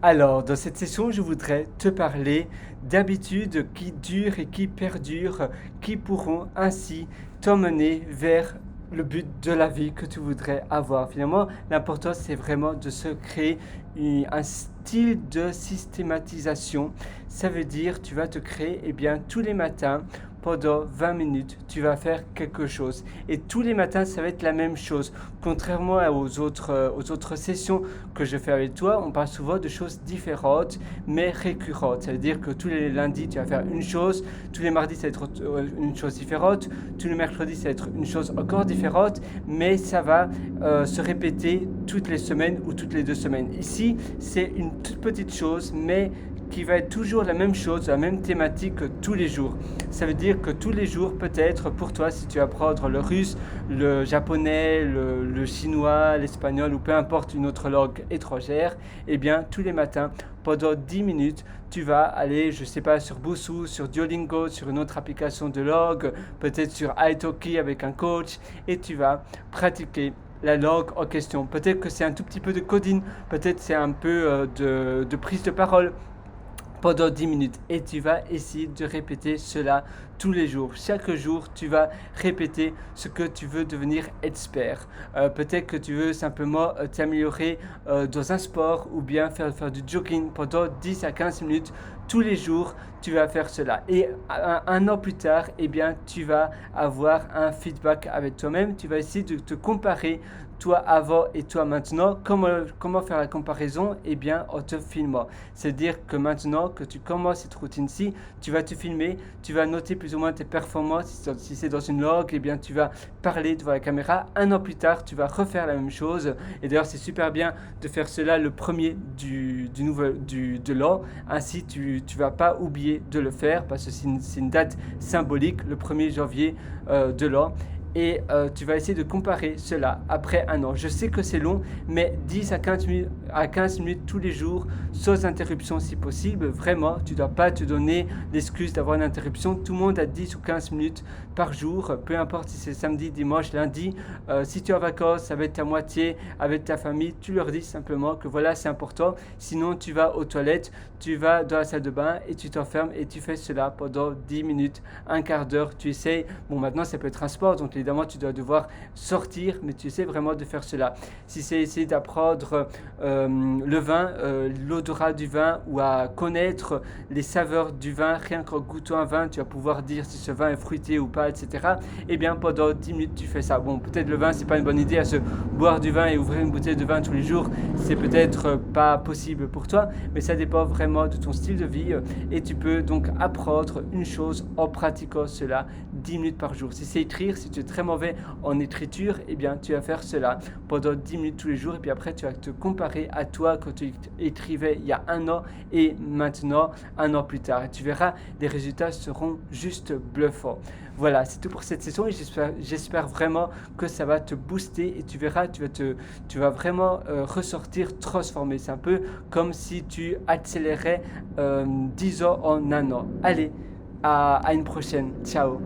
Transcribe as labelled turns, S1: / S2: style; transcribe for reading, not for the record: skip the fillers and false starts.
S1: Alors, dans cette session, je voudrais te parler d'habitudes qui durent et qui perdurent, qui pourront ainsi t'emmener vers le but de la vie que tu voudrais avoir. Finalement, l'important, c'est vraiment de se créer un style de systématisation. Ça veut dire, tu vas te créer, tous les matins, pendant 20 minutes, tu vas faire quelque chose. Et tous les matins, ça va être la même chose. Contrairement aux autres sessions que je fais avec toi, on parle souvent de choses différentes, mais récurrentes. Ça veut dire que tous les lundis, tu vas faire une chose, tous les mardis, ça va être une chose différente, tous les mercredis, ça va être une chose encore différente, mais ça va se répéter toutes les semaines ou toutes les 2 semaines. Ici, c'est une toute petite chose, mais qui va être toujours la même chose, la même thématique tous les jours. Ça veut dire que tous les jours, peut-être pour toi, si tu vas apprendre le russe, le japonais, le chinois, l'espagnol ou peu importe une autre langue étrangère, tous les matins, pendant 10 minutes, tu vas aller, je sais pas, sur Busuu, sur Duolingo, sur une autre application de langue, peut-être sur italki avec un coach, et tu vas pratiquer la langue en question. Peut-être que c'est un tout petit peu de coding, peut-être c'est un peu de prise de parole pendant 10 minutes et tu vas essayer de répéter cela tous les jours. Chaque jour, tu vas répéter ce que tu veux devenir expert. Peut-être que tu veux simplement t'améliorer dans un sport ou bien faire du jogging pendant 10 à 15 minutes tous les jours. Tu vas faire cela. Et un an plus tard, tu vas avoir un feedback avec toi-même. Tu vas essayer de te comparer toi avant et toi maintenant. Comment faire la comparaison? En te filmant. C'est-à-dire que maintenant que tu commences cette routine-ci, tu vas te filmer, tu vas noter plus ou moins tes performances. Si c'est dans une langue, tu vas parler devant la caméra. Un an plus tard, tu vas refaire la même chose. Et d'ailleurs, c'est super bien de faire cela le premier de l'an. Ainsi, tu vas pas oublier de le faire parce que c'est une date symbolique, le 1er janvier de l'an. Et tu vas essayer de comparer cela après un an. Je sais que c'est long, mais 10 à 15 minutes tous les jours, sans interruption si possible. Vraiment, tu ne dois pas te donner l'excuse d'avoir une interruption. Tout le monde a 10 ou 15 minutes par jour, peu importe si c'est samedi, dimanche, lundi. Si tu es en vacances avec ta moitié, avec ta famille, tu leur dis simplement que voilà, c'est important. Sinon, tu vas aux toilettes, tu vas dans la salle de bain et tu t'enfermes et tu fais cela pendant 10 minutes, un quart d'heure. Tu essayes. Bon, maintenant, ça peut être un sport, donc évidemment, tu dois devoir sortir, mais tu essaies vraiment de faire cela. Si c'est essayer d'apprendre le vin, l'odorat du vin ou à connaître les saveurs du vin, rien qu'en goûtant un vin, tu vas pouvoir dire si ce vin est fruité ou pas, etc. Pendant 10 minutes, tu fais ça. Bon, peut-être le vin, c'est pas une bonne idée à se boire du vin et ouvrir une bouteille de vin tous les jours. C'est peut-être pas possible pour toi, mais ça dépend vraiment de ton style de vie et tu peux donc apprendre une chose en pratiquant cela 10 minutes par jour. Si c'est écrire, si tu es très mauvais en écriture, tu vas faire cela pendant 10 minutes tous les jours et puis après tu vas te comparer à toi quand tu écrivais il y a un an et maintenant un an plus tard. Et tu verras, les résultats seront juste bluffants. Voilà, c'est tout pour cette session et j'espère vraiment que ça va te booster et tu verras, tu vas vraiment ressortir transformé. C'est un peu comme si tu accélérais 10 ans en un an. Allez, à une prochaine. Ciao.